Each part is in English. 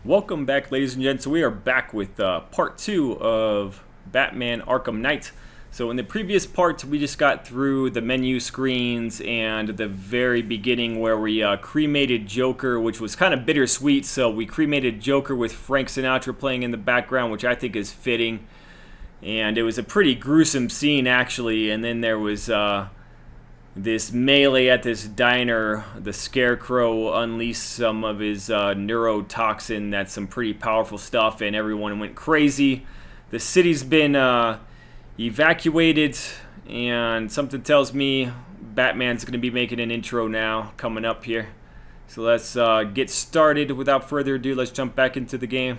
Welcome back, ladies and gents. So we are back with part 2 of Batman Arkham Knight. So in the previous part, we just got through the menu screens and the very beginning where we cremated Joker, which was kind of bittersweet. So we cremated Joker with Frank Sinatra playing in the background, which I think is fitting. And it was a pretty gruesome scene, actually. And then there was this melee at this diner. The Scarecrow unleashed some of his neurotoxin. That's some pretty powerful stuff, and everyone went crazy. The city's been evacuated, and something tells me Batman's going to be making an intro now coming up here. So let's get started. Without further ado, let's jump back into the game.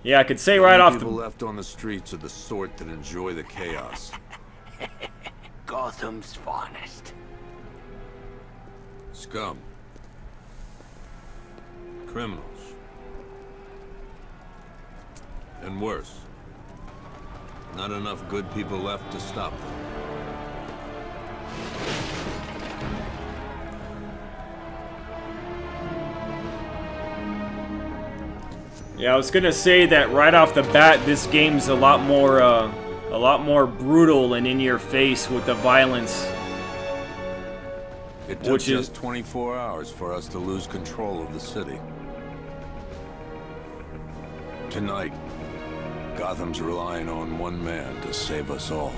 Yeah, I could say right off the... People left on the streets are the sort that enjoy the chaos. Gotham's finest. Scum. Criminals. And worse. Not enough good people left to stop them. Yeah, I was gonna say that right off the bat, this game's a lot more brutal and in your face with the violence. It took just 24 hours for us to lose control of the city. Tonight, Gotham's relying on one man to save us all.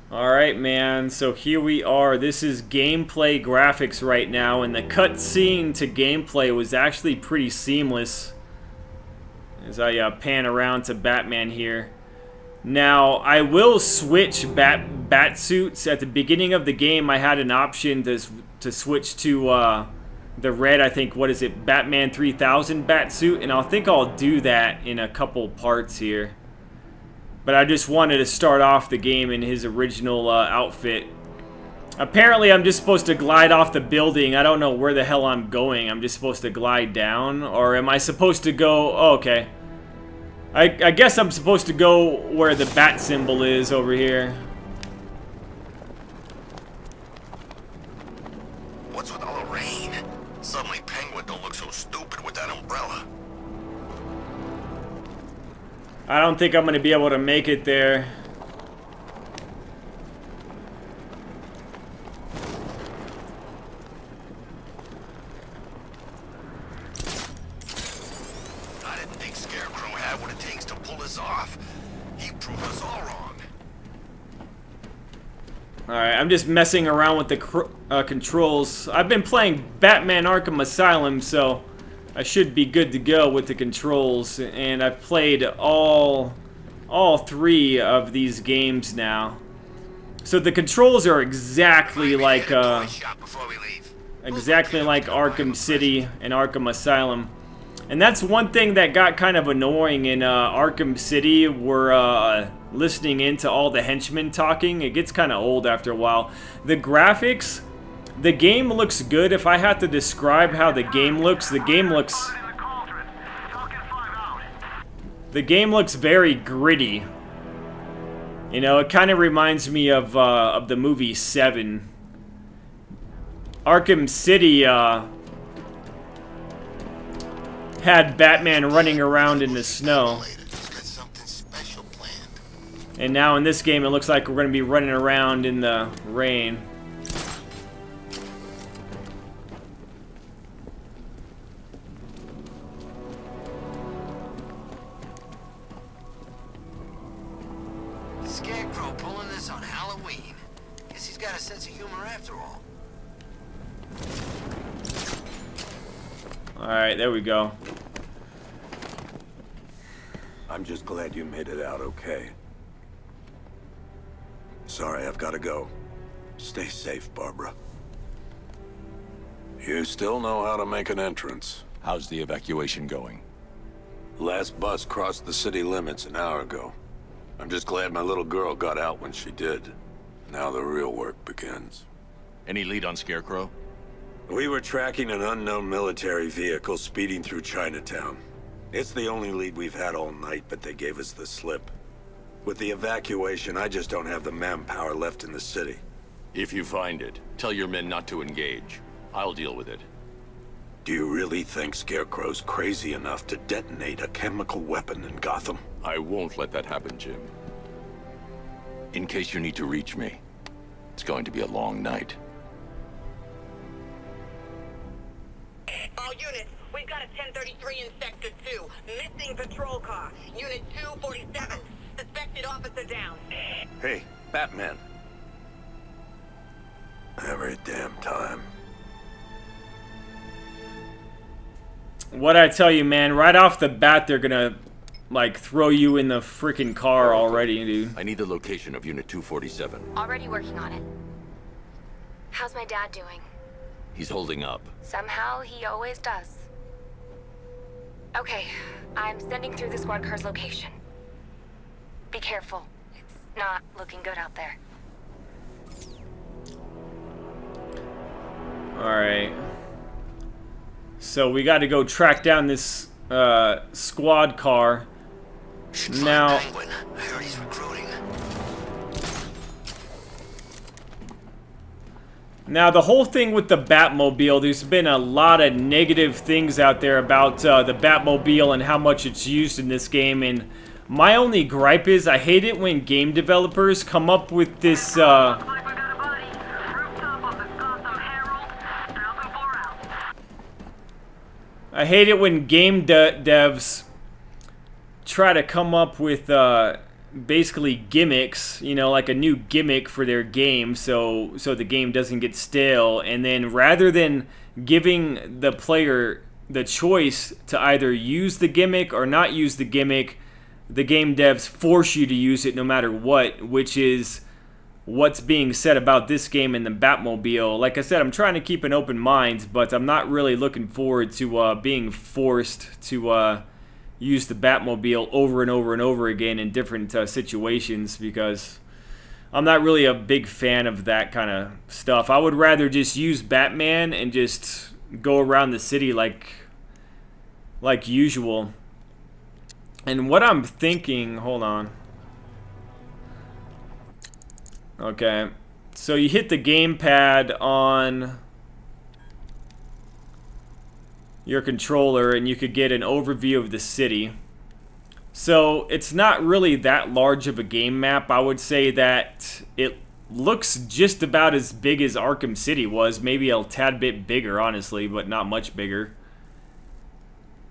Alright, man, so here we are. This is gameplay graphics right now, and the cutscene to gameplay was actually pretty seamless as I pan around to Batman here. Now, I will switch bat suits. At the beginning of the game, I had an option to switch to the red, I think, what is it, Batman 3000 bat suit, and I think I'll do that in a couple parts here. But I just wanted to start off the game in his original outfit. Apparently, I'm just supposed to glide off the building. I don't know where the hell I'm going. I'm just supposed to glide down? Or am I supposed to go... Oh, okay. I guess I'm supposed to go where the bat symbol is over here. What's with all the rain? Suddenly Penguin don't look so stupid with that umbrella. I don't think I'm going to be able to make it there. I didn't think Scarecrow had what it takes to pull this off. He proved us all wrong. Alright, I'm just messing around with the controls. I've been playing Batman Arkham Asylum, so I should be good to go with the controls, and I've played all three of these games now. So the controls are exactly like Arkham City and Arkham Asylum. And that's one thing that got kind of annoying in Arkham City. We're listening into all the henchmen talking. It gets kind of old after a while. The graphics, the game looks good. If I had to describe how the game looks, the game looks very gritty. You know, it kind of reminds me of the movie 7. Arkham City had Batman running around in the snow. And now in this game, it looks like we're going to be running around in the rain. Scarecrow pulling this on Halloween. Guess he's got a sense of humor after all. Alright, there we go. I'm just glad you made it out okay. Sorry, I've got to go. Stay safe, Barbara. You still know how to make an entrance. How's the evacuation going? Last bus crossed the city limits an hour ago. I'm just glad my little girl got out when she did. Now the real work begins. Any lead on Scarecrow? We were tracking an unknown military vehicle speeding through Chinatown. It's the only lead we've had all night, but they gave us the slip. With the evacuation, I just don't have the manpower left in the city. If you find it, tell your men not to engage. I'll deal with it. Do you really think Scarecrow's crazy enough to detonate a chemical weapon in Gotham? I won't let that happen, Jim. In case you need to reach me, it's going to be a long night. All units, we've got a 1033 in Sector 2. Missing patrol car. Unit 247. Suspected officer down. Hey, Batman. Every damn time. What I tell you, man, right off the bat, they're gonna, like, throw you in the freaking car already, dude. I need the location of Unit 247. Already working on it. How's my dad doing? He's holding up. Somehow, he always does. Okay, I'm sending through the squad car's location. Be careful. It's not looking good out there. Alright. So we got to go track down this squad car. Now, Penguin. I heard he's recruiting. now the whole thing with the Batmobile, there's been a lot of negative things out there about the Batmobile and how much it's used in this game, and my only gripe is I hate it when game developers come up with this I hate it when game devs try to come up with basically gimmicks, you know, like a new gimmick for their game so the game doesn't get stale, and then rather than giving the player the choice to either use the gimmick or not use the gimmick, the game devs force you to use it no matter what, which is what's being said about this game and the Batmobile. Like I said, I'm trying to keep an open mind, but I'm not really looking forward to being forced to use the Batmobile over and over and over again in different situations, because I'm not really a big fan of that kind of stuff. I would rather just use Batman and just go around the city like usual. And what I'm thinking, hold on. Okay, so you hit the gamepad on your controller and you could get an overview of the city. So it's not really that large of a game map. I would say that it looks just about as big as Arkham City was, maybe a tad bit bigger, honestly, but not much bigger.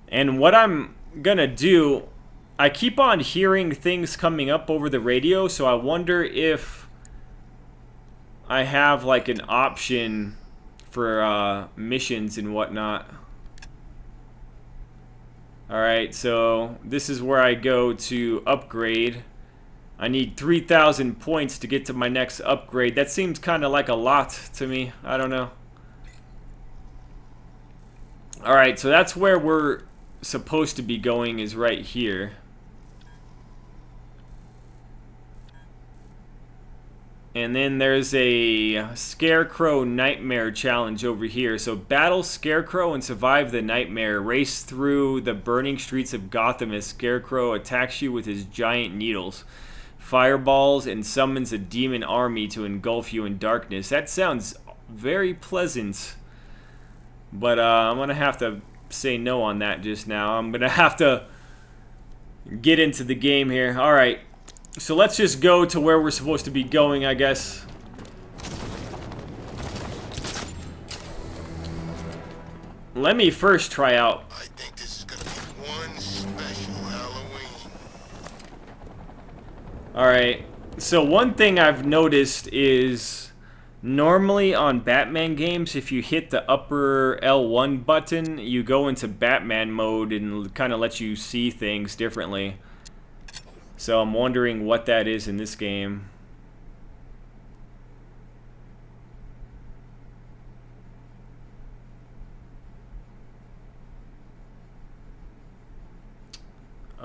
And what I'm gonna do, I keep on hearing things coming up over the radio, so I wonder if I have like an option for missions and whatnot. Alright, so this is where I go to upgrade. I need 3,000 points to get to my next upgrade. That seems kind of like a lot to me. I don't know. Alright, so that's where we're supposed to be going, is right here. And then there's a Scarecrow Nightmare challenge over here. So battle Scarecrow and survive the nightmare. Race through the burning streets of Gotham as Scarecrow attacks you with his giant needles, fireballs, and summons a demon army to engulf you in darkness. That sounds very pleasant. But I'm going to have to say no on that just now. I'm going to have to get into the game here. Alright. So let's just go to where we're supposed to be going, I guess. Let me first try out. I think this is gonna be one special Halloween. Alright. So one thing I've noticed is normally on Batman games, if you hit the upper L1 button, you go into Batman mode and kind of lets you see things differently. So I'm wondering what that is in this game.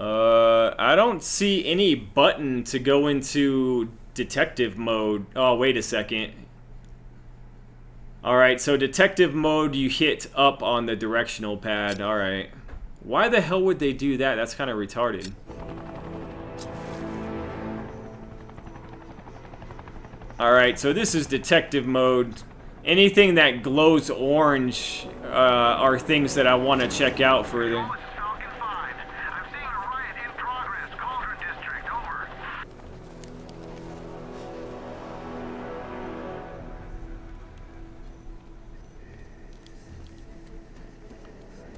I don't see any button to go into detective mode. Oh, wait a second. Alright, so detective mode, you hit up on the directional pad. Alright. Why the hell would they do that? That's kind of retarded. Alright, so this is detective mode. Anything that glows orange are things that I want to check out further.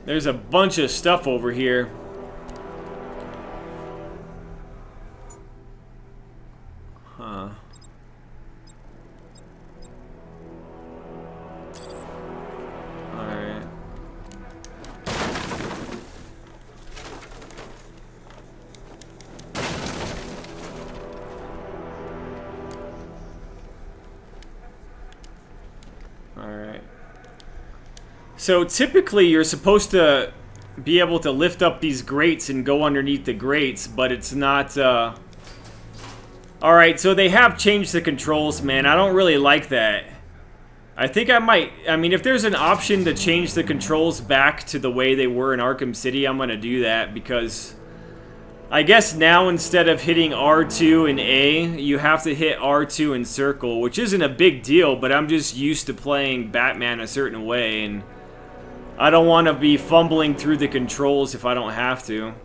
There's a bunch of stuff over here. Huh. Alright. Alright. So typically you're supposed to be able to lift up these grates and go underneath the grates, but it's not, Alright, so they have changed the controls, man. I don't really like that. I think I might, I mean, if there's an option to change the controls back to the way they were in Arkham City, I'm gonna do that, because I guess now instead of hitting R2 and A, you have to hit R2 and circle, which isn't a big deal, but I'm just used to playing Batman a certain way, and I don't want to be fumbling through the controls if I don't have to.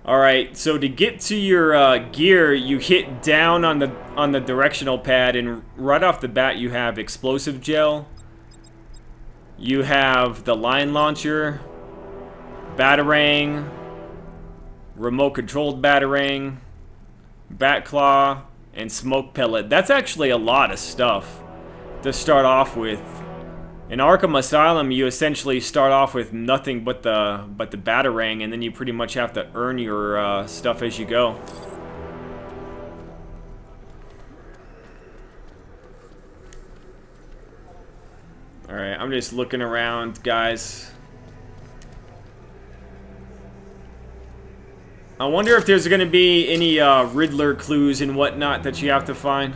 Alright, so to get to your gear, you hit down on the directional pad, and right off the bat you have explosive gel. You have the line launcher, batarang, remote controlled batarang, bat claw, and smoke pellet. That's actually a lot of stuff to start off with. In Arkham Asylum, you essentially start off with nothing but the batarang, and then you pretty much have to earn your stuff as you go. Alright, I'm just looking around, guys. I wonder if there's going to be any Riddler clues and whatnot that you have to find.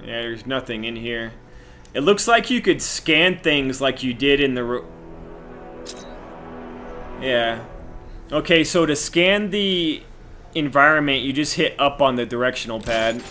Yeah, there's nothing in here. It looks like you could scan things like you did in the... Yeah. Okay, so to scan the environment, you just hit up on the directional pad.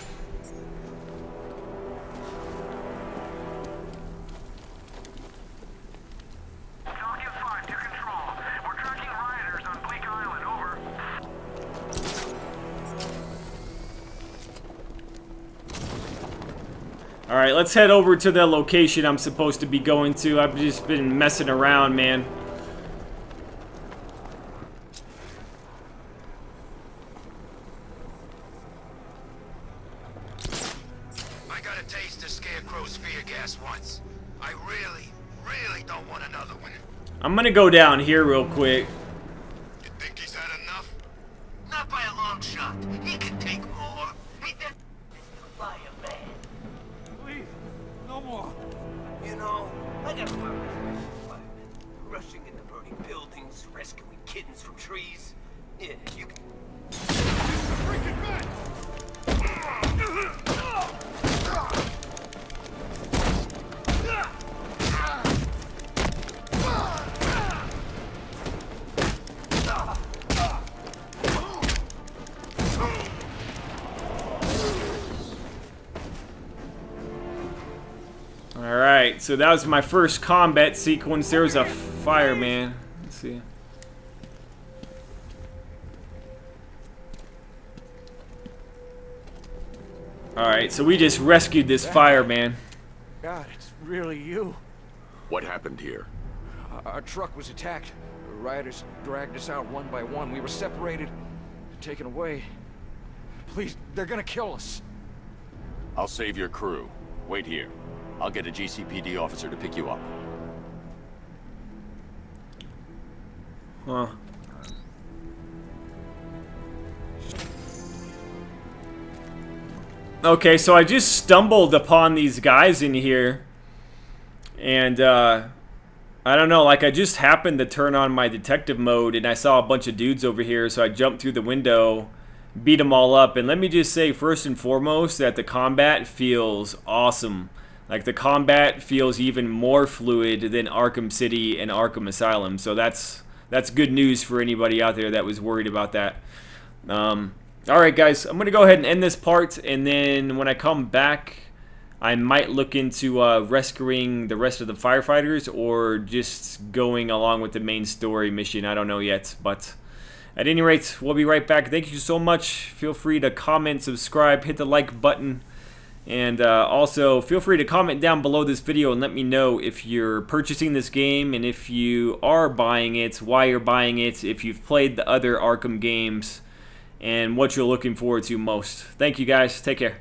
Alright, let's head over to the location I'm supposed to be going to. I've just been messing around, man. I got a taste of Scarecrow's fear gas once. I really don't want another one. I'm gonna go down here real quick. You think he's had enough? Not by a long shot. He can take more. He did. Fireman. Please, no more. You know, I got a lot of respect for firemen. Rushing into burning buildings, rescuing kittens from trees. Yeah, you can... Freaking back! Alright, so that was my first combat sequence. There was a fireman. Let's see. Alright, so we just rescued this fireman. God, it's really you. What happened here? Our truck was attacked. The rioters dragged us out one by one. We were separated, taken away. Please, they're gonna kill us. I'll save your crew. Wait here. I'll get a GCPD officer to pick you up. Huh. Okay, so I just stumbled upon these guys in here. And, I don't know, like I just happened to turn on my detective mode and I saw a bunch of dudes over here, so I jumped through the window, beat them all up. And let me just say, first and foremost, that the combat feels awesome. Like, the combat feels even more fluid than Arkham City and Arkham Asylum. So that's good news for anybody out there that was worried about that. Alright guys, I'm going to go ahead and end this part, and then when I come back, I might look into rescuing the rest of the firefighters, or just going along with the main story mission. I don't know yet, but at any rate, we'll be right back. Thank you so much. Feel free to comment, subscribe, hit the like button, and also feel free to comment down below this video and let me know if you're purchasing this game, and if you are buying it, why you're buying it, if you've played the other Arkham games, and what you're looking forward to most. Thank you guys. Take care.